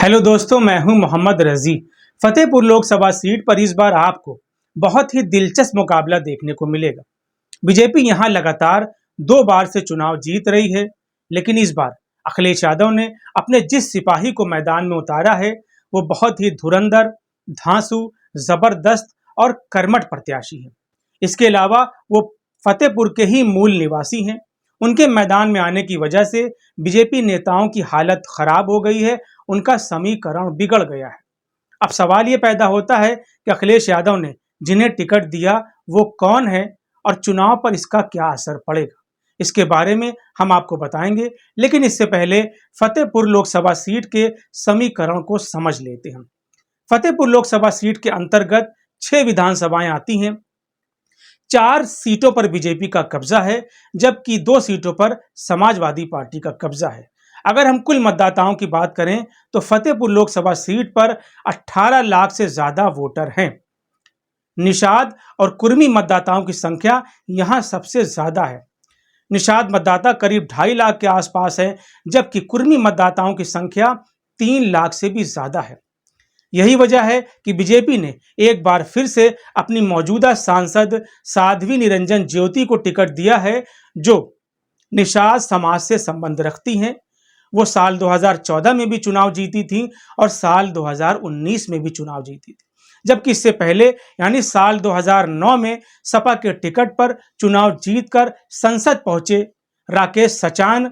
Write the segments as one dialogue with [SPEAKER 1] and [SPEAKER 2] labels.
[SPEAKER 1] Hello दोस्तों, मैं हूं मोहम्मद रजी। फतेहपुर लोकसभा सीट पर इस बार आपको बहुत ही दिलचस्प मुकाबला देखने को मिलेगा। बीजेपी यहां लगातार 2 बार से चुनाव जीत रही है, लेकिन इस बार अखिलेश यादव ने अपने जिस सिपाही को मैदान में उतारा है वो बहुत ही धुरंधर, धांसू, जबरदस्त और कर्मठ प्रत्याशी है। इसके अलावा वो फतेहपुर के ही मूल निवासी हैं। उनके मैदान में आने की वजह से बीजेपी नेताओं की हालत खराब हो गई है, उनका समीकरण बिगड़ गया है। अब सवाल ये पैदा होता है कि अखिलेश यादव ने जिन्हें टिकट दिया वो कौन है और चुनाव पर इसका क्या असर पड़ेगा। इसके बारे में हम आपको बताएंगे, लेकिन इससे पहले फतेहपुर लोकसभा सीट के समीकरण को समझ लेते हैं। फतेहपुर लोकसभा सीट के अंतर्गत 6 विधानसभाएं आती हैं। 4 सीटों पर बीजेपी का कब्जा है, जबकि 2 सीटों पर समाजवादी पार्टी का कब्जा है। अगर हम कुल मतदाताओं की बात करें तो फतेहपुर लोकसभा सीट पर 18 लाख से ज्यादा वोटर हैं। निषाद और कुर्मी मतदाताओं की संख्या यहां सबसे ज्यादा है। निषाद मतदाता करीब 2.5 लाख के आसपास है, जबकि कुर्मी मतदाताओं की संख्या 3 लाख से भी ज्यादा है। यही वजह है कि बीजेपी ने एक बार फिर से अपनी मौजूदा सांसद साध्वी निरंजन ज्योति को टिकट दिया है, जो निषाद समाज से संबंध रखती हैं। वो साल 2014 में भी चुनाव जीती थी और साल 2019 में भी चुनाव जीती थी, जबकि इससे पहले यानी साल 2009 में सपा के टिकट पर चुनाव जीतकर संसद पहुंचे राकेश सचान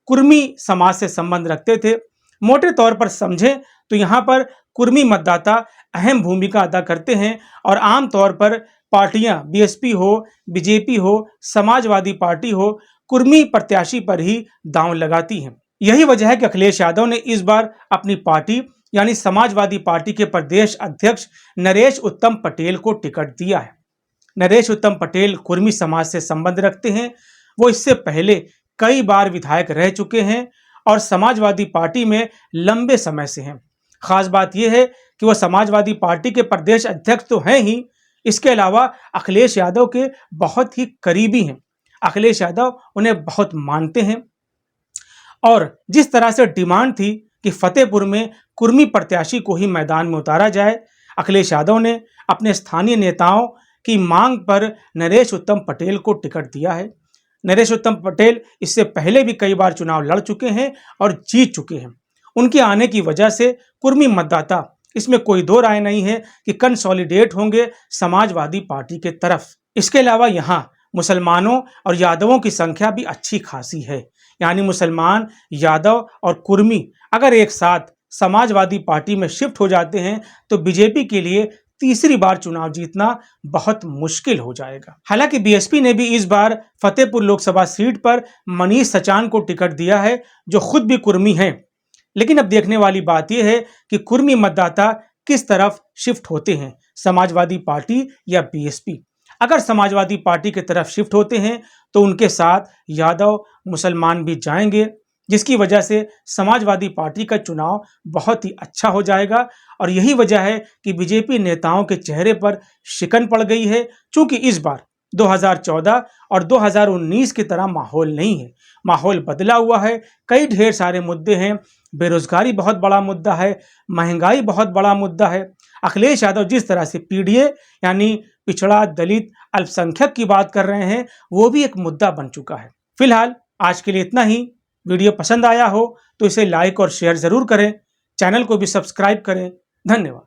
[SPEAKER 1] कुर्मी समाज से संबंध रखते थे। मोटे तौर पर समझें तो यहाँ पर कुर्मी मतदाता अहम भूमिका अदा करते हैं और आमतौर पर पार्टियां बीएसपी हो, बीजेपी हो, समाजवादी पार्टी हो, कुर्मी प्रत्याशी पर ही दांव लगाती हैं। यही वजह है कि अखिलेश यादव ने इस बार अपनी पार्टी यानी समाजवादी पार्टी के प्रदेश अध्यक्ष नरेश उत्तम पटेल को टिकट दिया है। नरेश उत्तम पटेल कुर्मी समाज से संबंध रखते हैं। वो इससे पहले कई बार विधायक रह चुके हैं और समाजवादी पार्टी में लंबे समय से हैं। खास बात यह है कि वह समाजवादी पार्टी के प्रदेश अध्यक्ष तो हैं ही, इसके अलावा अखिलेश यादव के बहुत ही करीबी हैं। अखिलेश यादव उन्हें बहुत मानते हैं और जिस तरह से डिमांड थी कि फतेहपुर में कुर्मी प्रत्याशी को ही मैदान में उतारा जाए, अखिलेश यादव ने अपने स्थानीय नेताओं की मांग पर नरेश उत्तम पटेल को टिकट दिया है। नरेश उत्तम पटेल इससे पहले भी कई बार चुनाव लड़ चुके हैं और जीत चुके हैं। उनके आने की वजह से कुर्मी मतदाता, इसमें कोई दो राय नहीं है कि कंसोलिडेट होंगे समाजवादी पार्टी के तरफ। इसके अलावा यहाँ मुसलमानों और यादवों की संख्या भी अच्छी खासी है, यानी मुसलमान, यादव और कुर्मी अगर एक साथ समाजवादी पार्टी में शिफ्ट हो जाते हैं तो बीजेपी के लिए तीसरी बार चुनाव जीतना बहुत मुश्किल हो जाएगा। हालांकि बीएसपी ने भी इस बार फतेहपुर लोकसभा सीट पर मनीष सचान को टिकट दिया है, जो खुद भी कुर्मी हैं। लेकिन अब देखने वाली बात यह है कि कुर्मी मतदाता किस तरफ शिफ्ट होते हैं, समाजवादी पार्टी या बीएसपी। अगर समाजवादी पार्टी की तरफ शिफ्ट होते हैं तो उनके साथ यादव, मुसलमान भी जाएंगे, जिसकी वजह से समाजवादी पार्टी का चुनाव बहुत ही अच्छा हो जाएगा। और यही वजह है कि बीजेपी नेताओं के चेहरे पर शिकन पड़ गई है, क्योंकि इस बार 2014 और 2019 की तरह माहौल नहीं है। माहौल बदला हुआ है, कई ढेर सारे मुद्दे हैं। बेरोजगारी बहुत बड़ा मुद्दा है, महंगाई बहुत बड़ा मुद्दा है। अखिलेश यादव जिस तरह से पीडीए यानी पिछड़ा, दलित, अल्पसंख्यक की बात कर रहे हैं, वो भी एक मुद्दा बन चुका है। फिलहाल आज के लिए इतना ही। वीडियो पसंद आया हो तो इसे लाइक और शेयर जरूर करें। चैनल को भी सब्सक्राइब करें। धन्यवाद।